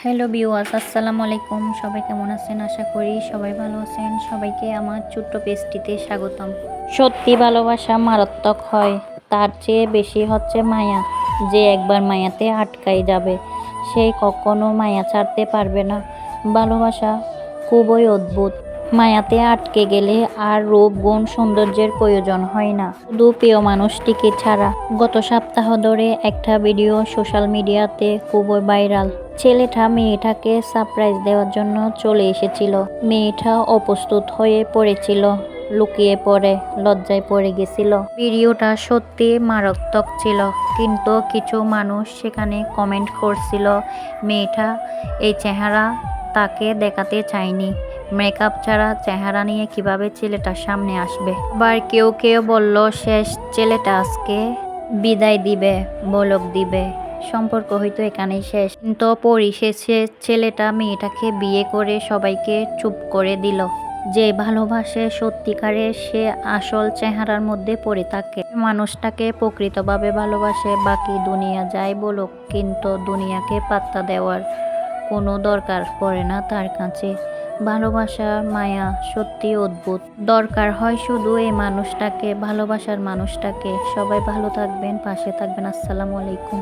Hello viewers, আসসালামু আলাইকুম। সবাই কেমন আছেন? আশা করি সবাই ভালো আছেন। সবাইকে আমার ছোট্ট পেজটিতে স্বাগতম। সত্যি ভালোবাসা মারাত্মক হয়, তার চেয়ে বেশি হচ্ছে মায়া। যে একবার মায়াতে আটকাই যাবে সে কখনো মায়া ছাড়তে পারবে না। ভালোবাসা খুবই অদ্ভুত। মায়াতে আটকে গেলে আর রূপ গুণ সৌন্দর্যের প্রয়োজন হয় না, শুধু প্রিয় মানুষটিকে ছাড়া। গত সপ্তাহ ধরে একটা ভিডিও সোশ্যাল মিডিয়াতে খুবই ভাইরাল। ছেলেটা মেয়েটাকে সারপ্রাইজ দেওয়ার জন্য চলে এসেছিল। মেয়েটা অপ্রস্তুত হয়ে পড়েছিল, লুকিয়ে পড়ে লজ্জায় পড়ে গেছিল। ভিডিওটা সত্যি মারাত্মক ছিল, কিন্তু কিছু মানুষ সেখানে কমেন্ট করছিল মেয়েটা এই চেহারা তাকে দেখাতে চায়নি। মেকআপ ছাড়া চেহারা নিয়ে কিভাবে ছেলেটার সামনে আসবে। আবার কেউ কেউ বলল শেষ ছেলেটা আজকে বিদায় দিবে, বলক দিবে, সম্পর্ক হয়তো এখানেই শেষ। কিন্তু পরিশেষে ছেলেটা মেয়েটাকে বিয়ে করে সবাইকে চুপ করে দিল। যে ভালোবাসে সত্যিকারে সে আসল চেহারার মধ্যে পড়ে থাকে। মানুষটাকে প্রকৃতভাবে ভালোবাসে, বাকি দুনিয়া যাই বলুক, কিন্তু দুনিয়াকে পাত্তা দেওয়ার কোনো দরকার পড়ে না তার কাছে। ভালোবাসা মায়া সত্যি অদ্ভুত। দরকার হয় শুধু এই মানুষটাকে, ভালোবাসার মানুষটাকে। সবাই ভালো থাকবেন, পাশে থাকবেন। আসসালামু আলাইকুম।